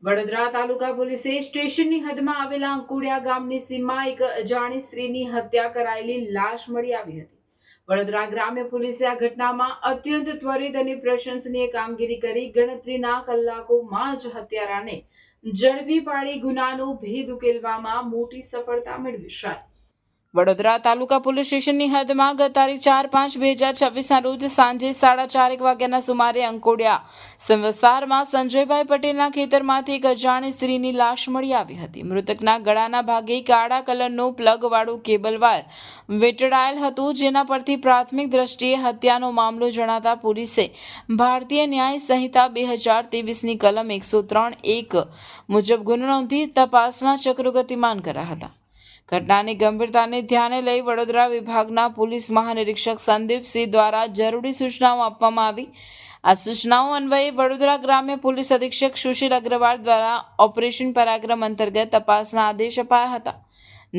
વડોદરા તાલુકા પોલીસે સ્ટેશનની હદમાં આવેલા અંકુડિયા ગામની સીમમાં એક અજાણી સ્ત્રીની હત્યા કરાયેલી લાશ મળી આવી હતી। વડોદરા ગ્રામ્ય પોલીસે આ ઘટનામાં અત્યંત ત્વરિત અને પ્રશંસનીય કામગીરી કરી ગણતરીના કલાકોમાં જ હત્યારાને ઝડપી પાડી ગુનાનો ભેદ ઉકેલવામાં મોટી સફળતા મેળવી છે। વડોદરા તાલુકા પોલીસ સ્ટેશનની હદમાં ગત તારીખ 4/5/2026 રોજ સાંજે 4:30 વાગ્યાના સુમારે અંકોડિયા વિસ્તારમાં સંજયભાઈ પટેલના ખેતરમાંથી એક અજાણી સ્ત્રીની લાશ મળી આવી હતી। મૃતકના ગળાના ભાગે કાળા કલરનો પ્લગવાળું કેબલ વાયર વીંટળાયેલ હતું, જેના પરથી પ્રાથમિક દ્રષ્ટિએ હત્યાનો મામલો જણાતા પોલીસે ભારતીય ન્યાય સંહિતા 2023ની કલમ 103(1) મુજબ ગુનો નોંધી તપાસના ચક્રો ગતિમાન કર્યા હતા। ઘટનાની ગંભીરતાને ધ્યાને લઈ વડોદરા વિભાગના પોલીસ મહાનિરીક્ષક સંદીપસિંહ દ્વારા જરૂરી સૂચનાઓ આપવામાં આવી। આ સૂચનાઓ અન્વયે વડોદરા ગ્રામ્ય પોલીસ અધિક્ષક સુશીલ અગ્રવાલ દ્વારા ઓપરેશન પરાક્રમ અંતર્ગત તપાસના આદેશ અપાયા હતા,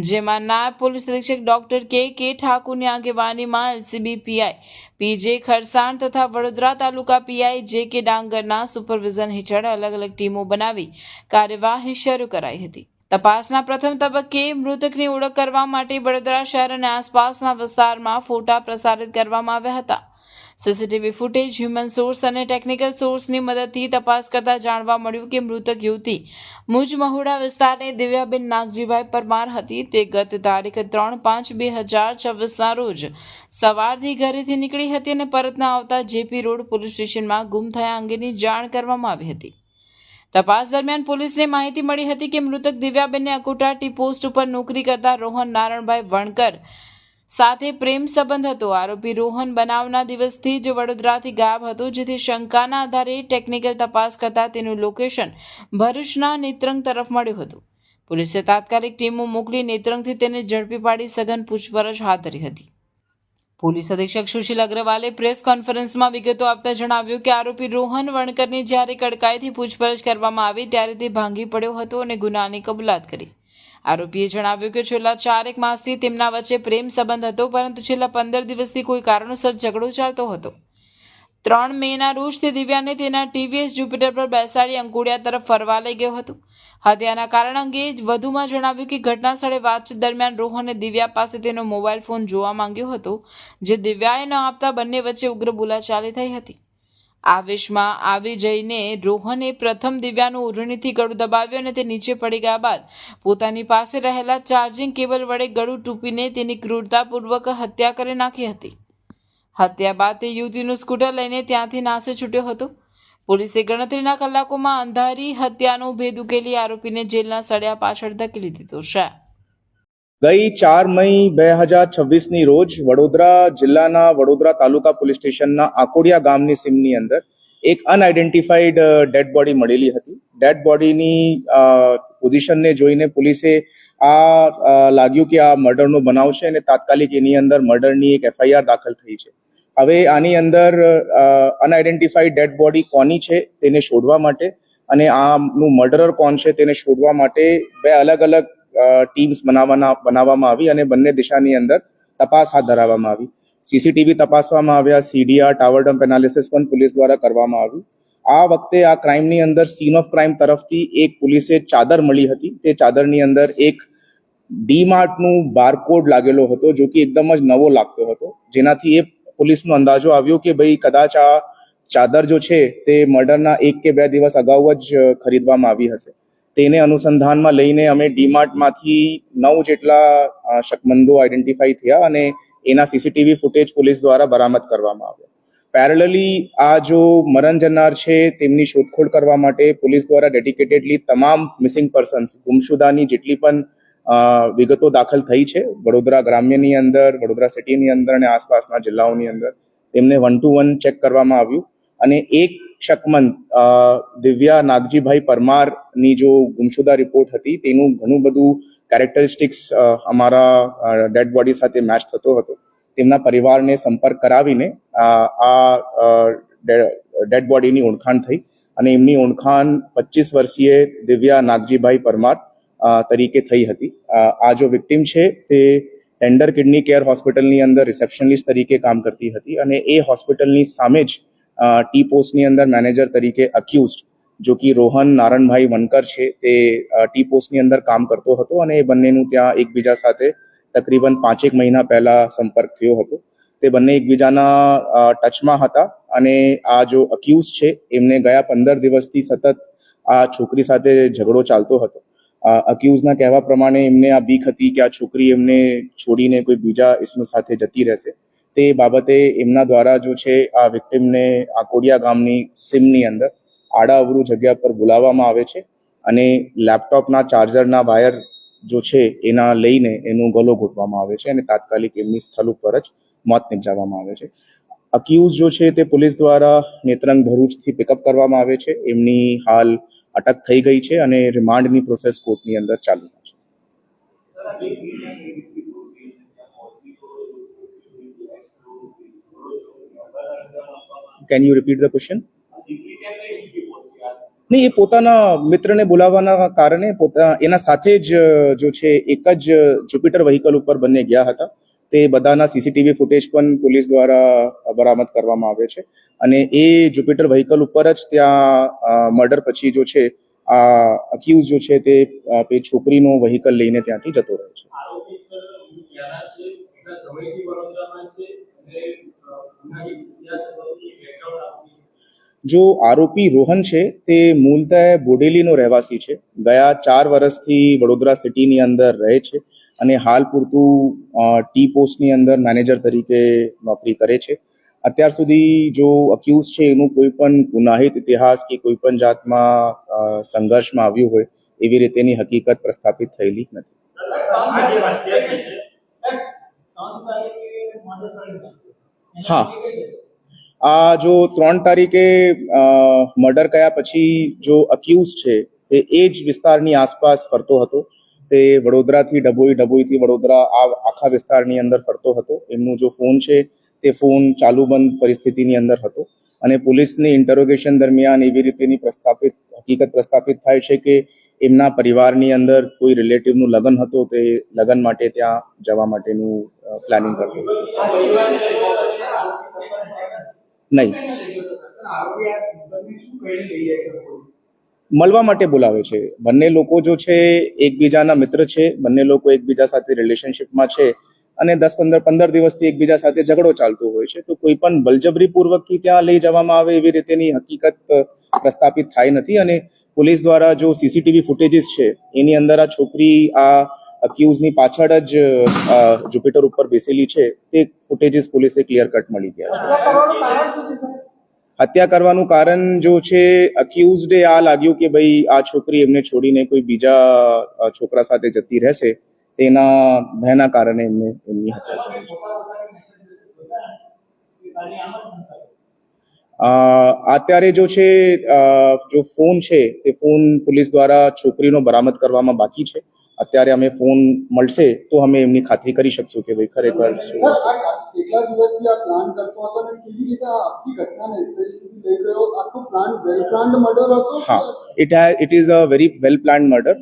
જેમાં નાયબ પોલીસ અધિક્ષક ડોક્ટર કે ઠાકુરની આગેવાનીમાં એલસીબી પીઆઈ પીજે ખરસાણ તથા વડોદરા તાલુકા પીઆઈ જે ડાંગરના સુપરવિઝન હેઠળ અલગ અલગ ટીમો બનાવી કાર્યવાહી શરૂ કરાઈ હતી। તપાસના પ્રથમ તબક્કે મૃતકની ઓળખ કરવા માટે વડોદરા શહેર અને આસપાસના વિસ્તારમાં ફોટા પ્રસારિત કરવામાં આવ્યા હતા। સીસીટીવી ફૂટેજ, હ્યુમન સોર્સ અને ટેકનિકલ સોર્સની મદદથી તપાસ કરતા જાણવા મળ્યું કે મૃતક યુવતી મુજમહુડા વિસ્તારની દિવ્યાબેન નાગજીભાઈ પરમાર હતી। તે ગત તારીખ 3/5/2026ના રોજ સવારથી ઘરેથી નીકળી હતી અને પરત ન આવતા જેપી રોડ પોલીસ સ્ટેશનમાં ગુમ થયા અંગેની જાણ કરવામાં આવી હતી। તપાસ દરમિયાન પોલીસને માહિતી મળી હતી કે મૃતક દિવ્યાબેનને અકોટા ટી પોસ્ટ ઉપર નોકરી કરતા રોહન નારણભાઈ વણકર સાથે પ્રેમ સંબંધ હતો। આરોપી રોહન બનાવના દિવસથી જ વડોદરાથી ગાયબ હતો, જેથી શંકાના આધારે ટેકનિકલ તપાસ કરતા તેનું લોકેશન ભરૂચના નેત્રંગ તરફ મળ્યું હતું। પોલીસે તાત્કાલિક ટીમો મોકલી નેત્રંગથી તેને ઝડપી પાડી સઘન પૂછપરછ હાથ ધરી હતી। પોલીસ અધિક્ષક સુશીલ અગ્રવાલે પ્રેસ કોન્ફરન્સમાં વિગતો આપતા જણાવ્યું કે આરોપી રોહન વણકરની જ્યારે કડકાઈથી પૂછપરછ કરવામાં આવી ત્યારે તે ભાંગી પડ્યો હતો અને ગુનાની કબૂલાત કરી। આરોપીએ જણાવ્યું કે છેલ્લા 4 માસથી તેમના વચ્ચે પ્રેમ સંબંધ હતો, પરંતુ છેલ્લા 15 દિવસથી કોઈ કારણોસર ઝઘડો ચાલતો હતો। 3 મેના રોજ તે દિવ્યાને તેના ટીવીએસ જ્યુપિટર પર બેસાડી અંકોડિયા તરફ ફરવા લઈ ગયો હતો। હત્યાના કારણ અંગે વધુમાં જણાવ્યું કે ઘટના સ્થળે વાતચીત દરમિયાન રોહને દિવ્યા પાસે તેનો મોબાઈલ ફોન જોવા માંગ્યો હતો, જે દિવ્યાએ ન આપતા બંને વચ્ચે ઉગ્ર બોલાચાલી થઈ હતી। આવેશમાં આવી જઈને રોહને પ્રથમ દિવ્યાનું ઓઢણીથી ગળું દબાવ્યું અને તે નીચે પડી ગયા બાદ પોતાની પાસે રહેલા ચાર્જિંગ કેબલ વડે ગળું ટૂંપીને તેની ક્રૂરતાપૂર્વક હત્યા કરી નાખી હતી। હત્યા બાદ તે યુવતીનું સ્કૂટર લઈને ત્યાંથી નાસી છૂટ્યો હતો। પોલીસે ગણતરીના કલાકોમાં અંધારી હત્યાનો ભેદ ઉકેલી આરોપીને જેલના સળિયા પાછળ ધકેલી દીધો છે। ગઈ 4 મઈ 2026ની રોજ વડોદરા જિલ્લાના વડોદરા તાલુકા પોલીસ સ્ટેશનના આકોડિયા ગામની સીમની અંદર એક અનઆઇડેન્ટિફાઈડ ડેડ બોડી મળેલી હતી। ડેડ બોડીની પોઝિશનને જોઈને પોલીસે લાગ્યું કે આ મર્ડરનો બનાવ છે અને તાત્કાલિક એની અંદર મર્ડરની એક એફઆઈઆર દાખલ થઈ છે। હવે આની અંદર અનઆઇડેન્ટિફાઈડ ડેડ બોડી કોની છે તેને શોધવા માટે અને આનું મર્ડરર કોણ છે તેને શોધવા માટે 2 અલગ અલગ ટીમ્સ બનાવવામાં આવી અને બંને દિશાની અંદર તપાસ હાથ ધરવામાં આવી। સીસીટીવી તપાસવામાં આવ્યા, સીડીઆર ટાવર ડમ્પ એનાલિસિસ પણ પોલીસ દ્વારા કરવામાં આવ્યું। આ વખતે આ ક્રાઇમની અંદર સીન ઓફ ક્રાઇમ તરફથી એક પોલીસે ચાદર મળી હતી। તે ચાદરની અંદર એક ડીમાર્ટનું બારકોડ લાગેલો હતો, જો કે એકદમ જ નવો લાગતો હતો, જેનાથી એ પોલીસનો અંદાજો આવ્યો કે ભાઈ કદાચ આ ચાદર જો છે તે મર્ડરના 1 કે 2 દિવસ અગાઉ જ ખરીદવામાં આવી હશે। તેને અનુસંધાનમાં લઈને અમે ડીમાર્ટમાંથી 9 જેટલા શકમંદો આઈડેન્ટિફાઈ થયા અને એના સીસીટીવી ફૂટેજ પોલીસ દ્વારા બરામદ કરવામાં આવ્યા। પેરેલલી આ જો મરણ જનાર છે તેમની શોધખોળ કરવા માટે પોલીસ દ્વારા ડેડિકેટેડલી તમામ મિસિંગ પર્સન્સ ગુમશુદાની જેટલી પણ વિગતો દાખલ થઈ છે વડોદરા ગ્રામ્યની અંદર, વડોદરા સિટીની અંદર અને આસપાસના જિલ્લાઓની અંદર તેમને 1 to 1 ચેક કરવામાં આવ્યું અને એક શકમંદ દિવ્યા નાગજીભાઈ પરમારની જો ગુમશુદા રિપોર્ટ હતી તેનું ઘણું બધું કેરેક્ટરિસ્ટિક્સ અમારા ડેડ બોડી સાથે મેચ થતો હતો। તેમના પરિવારને સંપર્ક કરાવીને આ ડેડ બોડીની ઓળખાણ થઈ અને એમની ઓળખાણ 25 વર્ષીય દિવ્યા નાગજીભાઈ પરમાર તરીકે થઈ હતી। આ જો વિક્ટિમ છે તે ટેન્ડર કિડની કેર હોસ્પિટલની અંદર રિસેપ્શનિસ્ટ તરીકે કામ કરતી હતી અને એ હોસ્પિટલની સામે જ ટી પોસ્ટની અંદર મેનેજર તરીકે અક્યુઝડ જો કે રોહન નારણભાઈ વનકર છે તે ટી પોસ્ટની અંદર કામ કરતો હતો અને એ બંનેનું ત્યાં એકબીજા સાથે તકરીબન 5 મહિના પહેલા સંપર્ક થયો હતો. તે બંને એકબીજાના ટચમાં હતા અને આ જો અક્યુઝ છે એમને ગયા 15 દિવસથી સતત આ છોકરી સાથે ઝઘડો ચાલતો હતો. અક્યુઝના કહેવા પ્રમાણે એમને આ બીક હતી કે આ છોકરી એમને છોડીને કોઈ બીજા ઇસમ સાથે જતી રહેશે. તે બાબતે એમના દ્વારા જો છે આ વિક્ટિમને આકોડિયા ગામની સીમની અંદર આડા અવરું જગ્યા પર બોલાવવામાં આવે છે અને લેપટોપના ચાર્જરના વાયર જો છે એના લઈને એનું ગળો ઘૂંટવામાં આવે છે અને તાત્કાલિક એમની સ્થળ ઉપર જ મોત નિપજાવવામાં આવે છે. અક્યુઝ જો છે તે પોલીસ દ્વારા નેત્રંગ ભરૂચથી પિકઅપ કરવામાં આવે છે. એમની હાલ અટક થઈ ગઈ છે અને રિમાન્ડની પ્રોસેસ કોર્ટની અંદર ચાલુ છે. Can you repeat the question? નહીં, એ પોતાના મિત્રને બોલાવવાના કારણે એના સાથે જ જો છે એક જ જુપિટર વ્હીકલ ઉપર બંને ગયા હતા. તે બધાના સીસીટીવી ફૂટેજ પણ પોલીસ દ્વારા બરામદ કરવામાં આવે છે અને એ જુપિટર વ્હીકલ ઉપર જ ત્યાં મર્ડર પછી જો છે આ અક્યુઝ જો છે તે છોકરીનો વ્હીકલ લઈને ત્યાંથી જતો રહે છે. જો આરોપી રોહન છે તે મૂળતઃ બોડેલીનો રહેવાસી છે. ગયા 4 વર્ષથી વડોદરા સિટીની અંદર રહે છે અને હાલ પૂરતું ટી પોસ્ટની અંદર મેનેજર તરીકે નોકરી કરે છે. અત્યાર સુધી જો અક્યુઝ છે એનું કોઈ પણ ગુનાહિત ઇતિહાસ કે કોઈ પણ જાતમાં સંઘર્ષમાં આવ્યું હોય એવી રીતેની હકીકત પ્રસ્થાપિત થયેલી નથી. હા, આ જો 3 તારીખે મર્ડર કર્યા પછી જો અક્યુઝ છે તે એ જ વિસ્તારની આસપાસ ફરતો હતો. તે વડોદરાથી ડભોઈથી વડોદરા આ આખા વિસ્તારની અંદર ફરતો હતો. એમનું જો ફોન છે તે ફોન ચાલુ બંધ પરિસ્થિતિની અંદર હતો અને પોલીસની ઇન્ટરોગેશન દરમિયાન એવી રીતેની હકીકત પ્રસ્થાપિત થાય છે કે એમના પરિવારની અંદર કોઈ રિલેટિવનું લગ્ન હતો. તે લગ્ન માટે ત્યાં જવા માટેનું પ્લાનિંગ કરતો હતો. નહીં, મળવા માટે બોલાવે છે. બંને લોકો જો છે એકબીજાના મિત્ર છે. બંને લોકો એકબીજા સાથે રિલેશનશિપમાં છે અને 10-15 દિવસથી એકબીજા સાથે ઝઘડો ચાલતો હોય છે. તો કોઈ પણ બળજબરીપૂર્વકથી ત્યાં લઈ જવામાં આવે એવી રીતેની હકીકત પ્રસ્થાપિત થાય નથી અને પોલીસ દ્વારા જો સીસીટીવી ફૂટેજીસ છે એની અંદર આ છોકરી આ અક્યુઝની પાછળ જ જુપિટર ઉપર બેસેલી છે તે ફૂટેજીસ પોલીસે ક્લિયર કટ મળી ગયા છે. હત્યા કરવાનું કારણ જો છે અક્યુઝડે આ લાગ્યું કે ભાઈ આ છોકરી એમને છોડીને કોઈ બીજા છોકરા સાથે જતી રહેશે તેના ભયના કારણે એમની હત્યા કરી છે. અત્યારે જો છે જો ફોન છે તે ફોન પોલીસ દ્વારા છોકરીનો બરામદ કરવામાં બાકી છે. અત્યારે અમે ફોન મળશે તો અમે એમની ખાતરી કરી શકશું કે ભાઈ ખરેખર કેટલા દિવસથી આ પ્લાન કરતો હતો અને કેવી રીતે આ આખી ઘટનાને સુધી લઈ ગયો? આખો પ્લાન વેલ પ્લાન્ડ મર્ડર હતો? હા, it is a very well planned murder.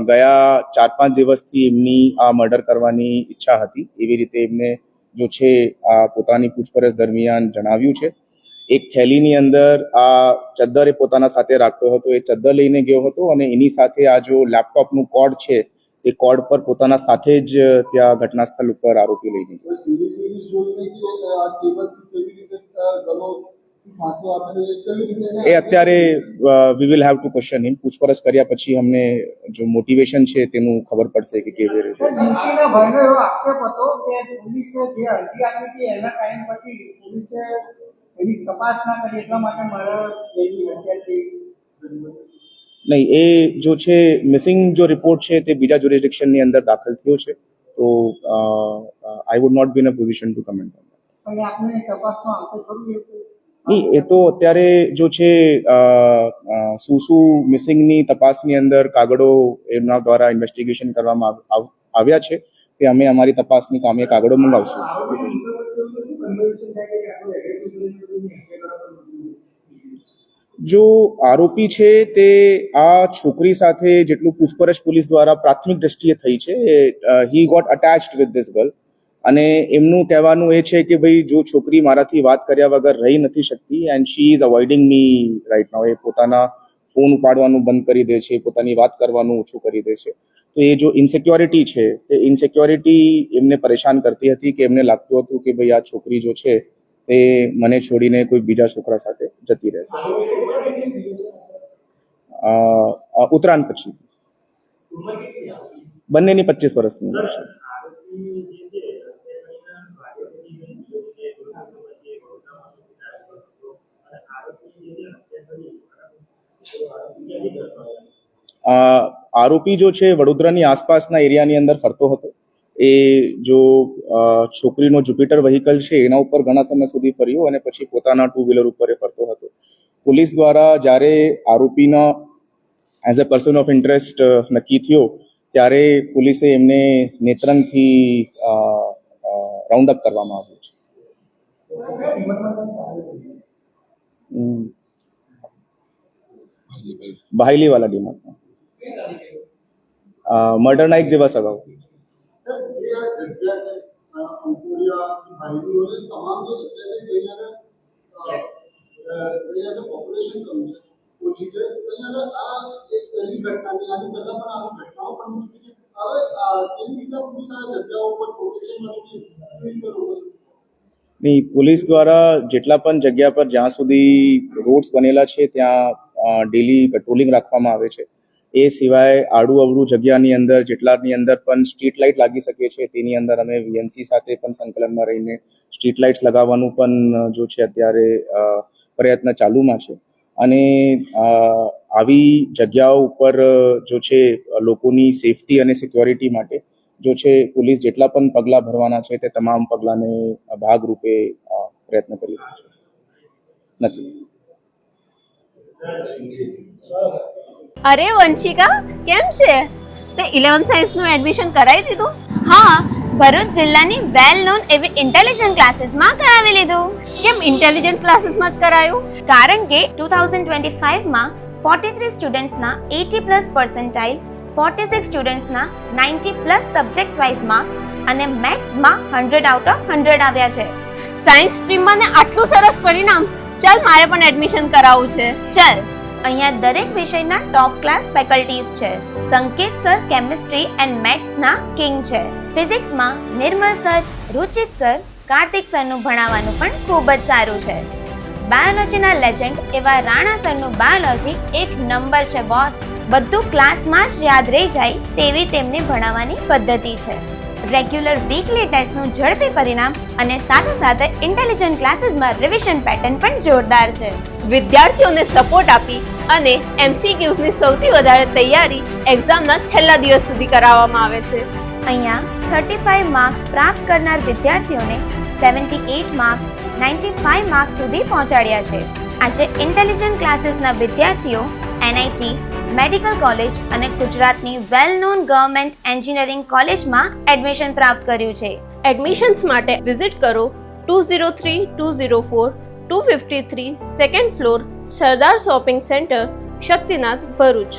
ગયા 4-5 દિવસથી એમની આ મર્ડર કરવાની ઈચ્છા હતી. એવી રીતે એમને જો છે આ પોતાની પૂછપરછ દરમિયાન જણાવ્યું છે. એક થેલીની અંદર આ ચદ્દર એ પોતાના સાથે રાખતો હતો. એ ચદ્દર લઈને ગયો હતો અને એની સાથે આ જો લેપટોપનું કોડ છે એ કોડ પર પોતાના સાથે જ ત્યાં ઘટના સ્થળ ઉપર આરોપી લઈ ગયો. એ અત્યારે we will have to question him. પૂછપરછ કર્યા પછી અમને જો મોટિવેશન છે તેનું ખબર પડશે કે કેવી રીતે. નહીં, એ જો છે મિસિંગ જો રિપોર્ટ છે તે બીજા જ્યુરિસડિક્શનની અંદર દાખલ થયો છે. તો I would not be in a position to comment on નહીં. એ તો અત્યારે જો છે શું મિસિંગની તપાસની અંદર કાગળો એમના દ્વારા ઇન્વેસ્ટિગેશન કરવામાં આવ્યા છે તે અમે અમારી તપાસની કામે કાગળો મંગાવશું. જો આરોપી છે તે આ છોકરી સાથે જેટલું પૂછપરછ પોલીસ દ્વારા પ્રાથમિક દ્રષ્ટિએ થઈ છે he got attached with this girl અને એમનું કહેવાનું એ છે કે ભાઈ જો છોકરી મારાથી વાત કર્યા વગર રહી નથી શકતી and she is avoiding me right now. એ પોતાના ફોન ઉપાડવાનું બંધ કરી દે છે, પોતાની વાત કરવાનું ઓછું કરી દે છે. તો એ જો ઇન્સિક્યોરિટી છે એ ઇન્સિક્યોરિટી એમને પરેશાન કરતી હતી કે એમને લાગતું હતું કે ભાઈ આ છોકરી જો છે તે મને છોડીને કોઈ બીજા છોકરા સાથે જતી રહેશે. ઉત્તરાયણ પછી બંનેની 25 વર્ષની ઉંમર છે. આરોપી જો છે વડોદરાની આસપાસના એરિયાની અંદર ફરતો હતો. એ જો છોકરીનો જુપિટર વ્હીકલ છે એના ઉપર ઘણા સમય સુધી ફર્યો અને પછી પોતાના 2 વ્હીલર ઉપર એ ફરતો હતો. પોલીસ દ્વારા જ્યારે આરોપીના as a person of interest નક્કી થયો ત્યારે પોલીસે એમને નેત્રંગથી રાઉન્ડ અપ કરવામાં આવ્યું છે. બાહલીવાલા ડીમાર્ટમાં મર્ડરના 1 દિવસ અગાઉ. નહીં, પોલીસ દ્વારા જેટલા પણ જગ્યા પર જ્યાં સુધી રોડ્સ બનેલા છે ત્યાં ડેલી પેટ્રોલિંગ રાખવામાં આવે છે. એ સિવાય આડું અવળું જગ્યાની અંદર જેટલાની અંદર પણ સ્ટ્રીટ લાઇટ લાગી શકે છે તેની અંદર અમે વીએમસી સાથે પણ સંકલનમાં રહીને સ્ટ્રીટ લાઇટ્સ લગાવવાનું પણ જો છે અત્યારે પ્રયત્ન ચાલુમાં છે. અને આવી જગ્યાઓ ઉપર જો છે લોકોની સેફટી અને સિક્યોરિટી માટે જો છે પોલીસ જેટલા પણ પગલાં ભરવાના છે તે તમામ પગલાંને ભાગરૂપે પ્રયત્ન કરી રહ્યું છે. નથી. અરે વંશિકા, કેમ છે? તે 11th સાયન્સનું એડમિશન કરાવી દીધું? હા, ભરૂચ જિલ્લાની વેલ નોન એવી ઇન્ટેલિજન્ટ ક્લાસીસમાં કરાવી લીધું. કેમ ઇન્ટેલિજન્ટ ક્લાસીસમાં જ કરાયું? કારણ કે 2025માં 43 સ્ટુડન્ટ્સના 80+ પર્સન્ટાઇલ, 46 સ્ટુડન્ટ્સના 90+ સબ્જેક્ટ્સ વાઇઝ માર્ક્સ અને મેથ્સમાં 100 આઉટ ઓફ 100 આવ્યા છે. સાયન્સ સ્ટ્રીમમાં ને આટલું સરસ પરિણામ! ચાલ, મારે પણ એડમિશન કરાવવું છે. ચાલ, અહીંયા દરેક વિષયના ટોપ ક્લાસ ફેકલ્ટીઝ છે. સંકેત સર કેમિસ્ટ્રી એન્ડ મેથ્સના કિંગ છે. ફિઝિક્સમાં નિર્મલ સર, રુચિત સર, કાર્તિક સરનું ભણાવવાનું પણ ખૂબ જ સારું છે. બાયોલોજીના લેજન્ડ એવા રાણા સરનું બાયોલોજી 1 નંબર છે બોસ. બધું ક્લાસમાં જ યાદ રહી જાય તેવી તેમની ભણાવવાની પદ્ધતિ છે. રેગ્યુલર વીકલી ટેસ્ટનું ઝડપી પરિણામ અને સાથે સાથે ઇન્ટેલિજન્ટ ક્લાસીસમાં રિવિઝન પેટર્ન પણ જોરદાર છે. વિદ્યાર્થીઓને સપોર્ટ આપી અને MCQsની સૌથી વધારે તૈયારી એક્ઝામના છેલ્લા દિવસ સુધી કરાવવામાં આવે છે. અહીંયા 35 માર્ક્સ પ્રાપ્ત કરનાર વિદ્યાર્થીઓને 78 માર્ક્સ 95 માર્ક્સ સુધી પહોંચાડ્યા છે. આજે ઇન્ટેલિજન્ટ ક્લાસીસના વિદ્યાર્થીઓ NIT, મેડિકલ કોલેજ અને ગુજરાતની વેલ નોન ગવર્મેન્ટ એન્જિનિયરિંગ કોલેજમાં એડમિશન પ્રાપ્ત કર્યું છે. એડમિશન્સ માટે વિઝિટ કરો 203-204 253 સેકન્ડ ફ્લોર, સરદાર શોપિંગ સેન્ટર, શક્તિનાથ, ભરૂચ.